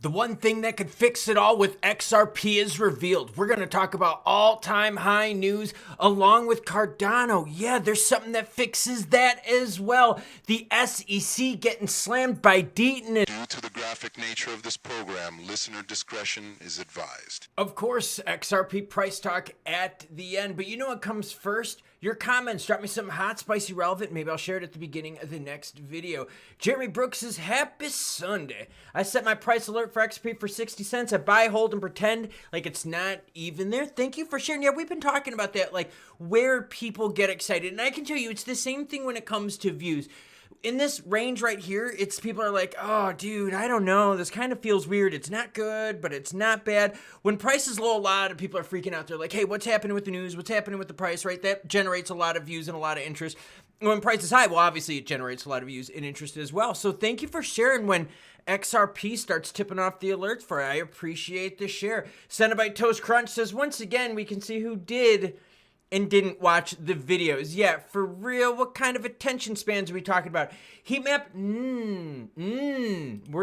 The one thing that could fix it all with XRP is revealed. We're going to talk about all-time high news along with Cardano. Yeah, there's something that fixes that as well. The SEC getting slammed by Deaton. Due to the graphic nature of this program, listener discretion is advised. Of course, XRP price talk at the end. But you know what comes first? Your comments. Drop me something hot, spicy, relevant. Maybe I'll share it at the beginning of the next video. Jeremy Brooks says, happy Sunday. I set my price alert for XRP for 60 cents. I buy, hold, and pretend like it's not even there. Thank you for sharing. Yeah, we've been talking about that, like where people get excited. And I can tell you, it's the same thing when it comes to views. In this range right here, it's people are like, oh, dude, I don't know. This kind of feels weird. It's not good, but it's not bad. When price is low, a lot of people are freaking out. They're like, hey, what's happening with the news? What's happening with the price, right? That generates a lot of views and a lot of interest. When price is high, well, obviously it generates a lot of views and interest as well. So thank you for sharing when XRP starts tipping off the alerts for it. I appreciate the share. Cenobite Toast Crunch says, once again, we can see who did and didn't watch the videos. Yeah, for real, what kind of attention spans are we talking about? Heat map, we're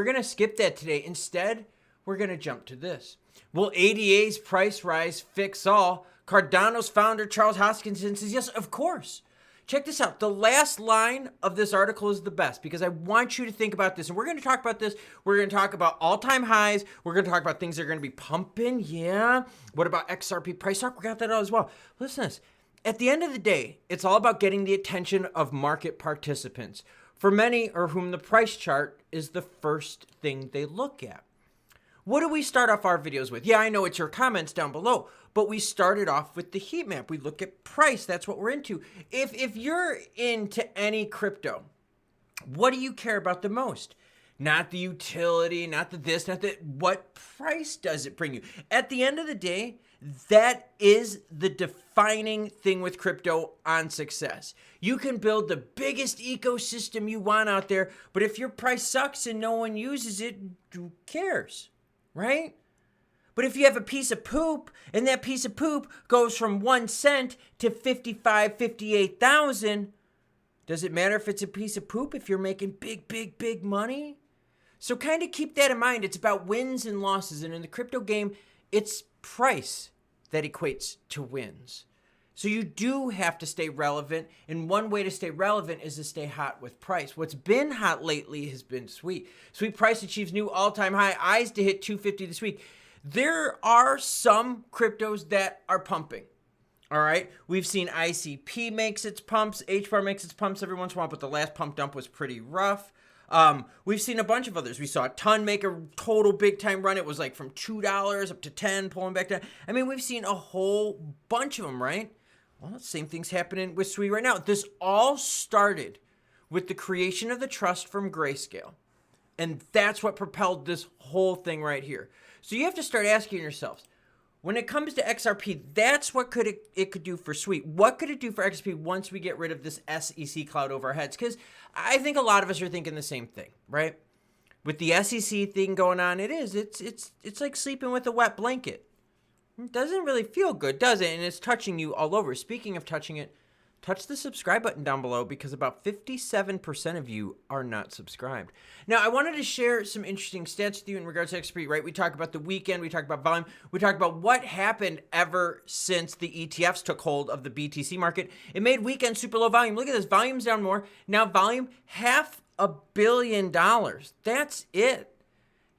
gonna skip that today. Instead, we're gonna jump to this. Will ADA's price rise fix all? Cardano's founder, Charles Hoskinson, says, yes, of course. Check this out. The last line of this article is the best because I want you to think about this. And we're going to talk about this. We're going to talk about all-time highs. We're going to talk about things that are going to be pumping. Yeah. What about XRP price talk? We got that all as well. Listen to this. At the end of the day, it's all about getting the attention of market participants. For many, or whom the price chart is the first thing they look at. What do we start off our videos with? Yeah, I know it's your comments down below, but we started off with the heat map. We look at price. That's what we're into. If you're into any crypto, what do you care about the most? Not the utility, not the this, not the what price does it bring you? At the end of the day, that is the defining thing with crypto on success. You can build the biggest ecosystem you want out there, but if your price sucks and no one uses it, who cares? Right? But if you have a piece of poop and that piece of poop goes from 1 cent to 55, 58,000, does it matter if it's a piece of poop if you're making big money? So kind of keep that in mind. It's about wins and losses. And in the crypto game, it's price that equates to wins. So you do have to stay relevant. And one way to stay relevant is to stay hot with price. What's been hot lately has been Sweet. Sweet price achieves new all-time high. Eyes to hit 250 this week. There are some cryptos that are pumping. All right. We've seen ICP makes its pumps. HBAR makes its pumps every once in a while, but the last pump dump was pretty rough. We've seen a bunch of others. We saw a ton make a total big time run. It was like from $2 up to 10, pulling back down. I mean, we've seen a whole bunch of them, right? Well, the same thing's happening with Sweet right now. This all started with the creation of the trust from Grayscale. And that's what propelled this whole thing right here. So you have to start asking yourselves, when it comes to XRP, that's what it could do for Sweet. What could it do for XRP once we get rid of this SEC cloud over our heads? Because I think a lot of us are thinking the same thing, right? With the SEC thing going on, it's like sleeping with a wet blanket. It doesn't really feel good, does it? And it's touching you all over. Speaking of touching it, touch the subscribe button down below because about 57% of you are not subscribed. Now, I wanted to share some interesting stats with you in regards to XRP, right? We talk about the weekend, we talk about volume, we talk about what happened ever since the ETFs took hold of the BTC market. It made weekend super low volume. Look at this, volume's down more. Now volume, $500 million. That's it.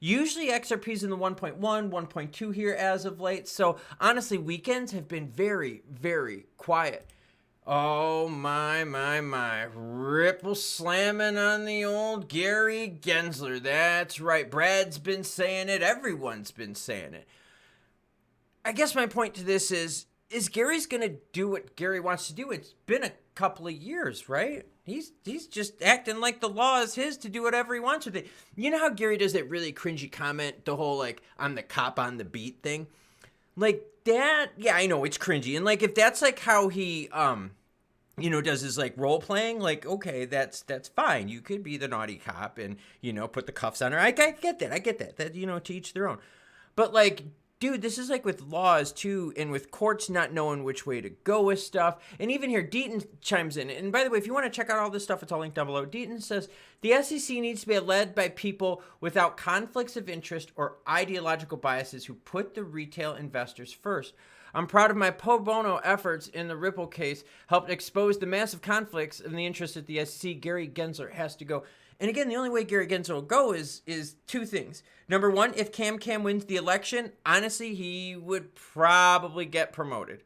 Usually XRP's in the 1.1, 1.2 here as of late. So honestly, weekends have been very, very quiet. Oh, my. Ripple slamming on the old Gary Gensler. That's right. Brad's been saying it. Everyone's been saying it. I guess my point to this is Gary's going to do what Gary wants to do? It's been a couple of years, right? He's just acting like the law is his to do whatever he wants with it. You know how Gary does that really cringy comment, the whole, like, I'm the cop on the beat thing? Like, that, yeah, I know, it's cringy. And, like, if that's, like, how he, does his, like, role-playing, like, okay, that's fine. You could be the naughty cop and, put the cuffs on her. I get that. That, to each their own. But, like, dude, this is like with laws too, and with courts not knowing which way to go with stuff. And even here, Deaton chimes in. And by the way, if you want to check out all this stuff, it's all linked down below. Deaton says, the SEC needs to be led by people without conflicts of interest or ideological biases who put the retail investors first. I'm proud of my pro bono efforts in the Ripple case, helped expose the massive conflicts in the interest at the SEC. Gary Gensler has to go. And again, the only way Gary Gensler will go is two things. Number one, if Cam wins the election, honestly, he would probably get promoted.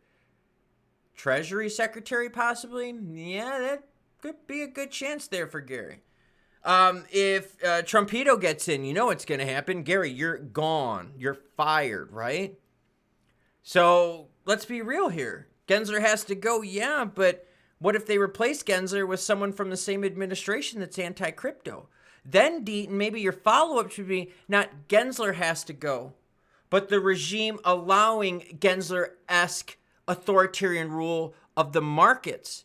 Treasury Secretary, possibly? Yeah, that could be a good chance there for Gary. If Trumpito gets in, you know what's going to happen. Gary, you're gone. You're fired, right? So let's be real here. Gensler has to go, yeah, but what if they replace Gensler with someone from the same administration that's anti-crypto? Then, Deaton, maybe your follow-up should be not Gensler has to go, but the regime allowing Gensler-esque authoritarian rule of the markets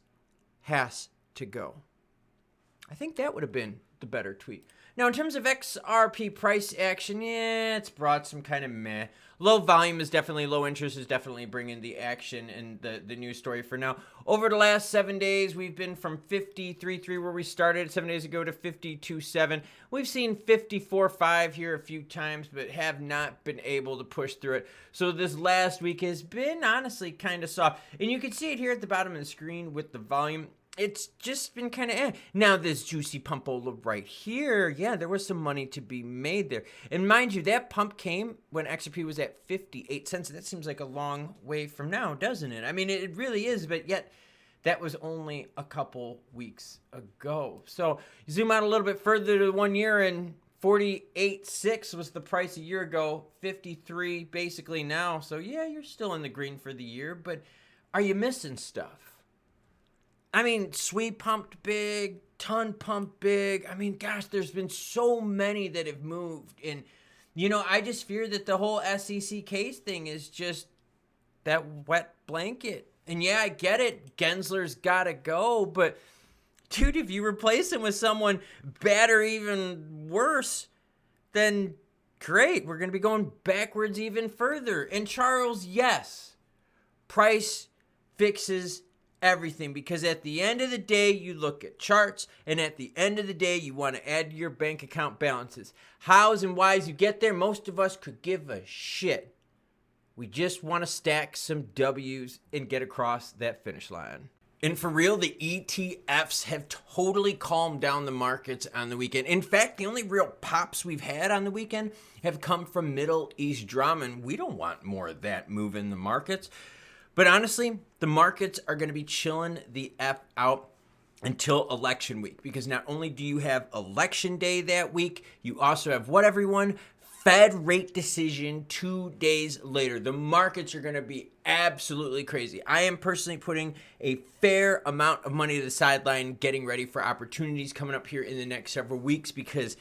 has to go. I think that would have been the better tweet. Now, in terms of XRP price action, yeah, it's brought some kind of meh. Low volume is definitely, low interest is definitely bringing the action and the news story for now. Over the last 7 days, we've been from 53.3 where we started 7 days ago to 52.7. We've seen 54.5 here a few times, but have not been able to push through it. So this last week has been honestly kind of soft. And you can see it here at the bottom of the screen with the volume. It's just been kind of Now, this juicy pumpola right here, yeah, there was some money to be made there. And mind you, that pump came when XRP was at 58 cents. That seems like a long way from now, doesn't it? I mean, it really is, but yet that was only a couple weeks ago. So you zoom out a little bit further to 1 year, and 48.6 was the price a year ago, 53 basically now. So yeah, you're still in the green for the year, but are you missing stuff? I mean, SWE pumped big, ton pumped big. I mean, gosh, there's been so many that have moved. And, you know, I just fear that the whole SEC case thing is just that wet blanket. And yeah, I get it. Gensler's got to go. But, dude, if you replace him with someone bad or even worse, then great. We're going to be going backwards even further. And Charles, yes, price fixes everything, because at the end of the day, you look at charts, and at the end of the day, you want to add to your bank account balances. Hows and whys you get there, most of us could give a shit. We just want to stack some W's and get across that finish line. And for real, the ETFs have totally calmed down the markets on the weekend. In fact, the only real pops we've had on the weekend have come from Middle East drama, and we don't want more of that moving the markets. But honestly, the markets are going to be chilling the F out until election week, because not only do you have election day that week, you also have what, everyone? Fed rate decision 2 days later. The markets are going to be absolutely crazy. I am personally putting a fair amount of money to the sideline, getting ready for opportunities coming up here in the next several weeks, because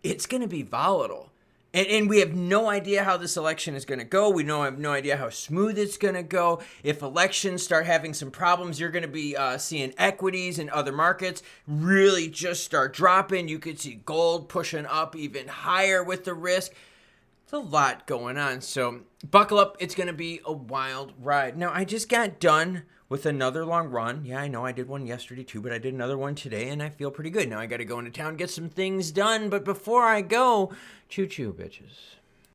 it's going to be volatile. And we have no idea how this election is going to go. We have no idea how smooth it's going to go. If elections start having some problems, you're going to be seeing equities and other markets really just start dropping. You could see gold pushing up even higher with the risk. It's a lot going on. So buckle up. It's going to be a wild ride. Now, I just got done with another long run. Yeah, I know I did one yesterday too, but I did another one today, and I feel pretty good. Now I got to go into town, get some things done. But before I go, choo-choo, bitches.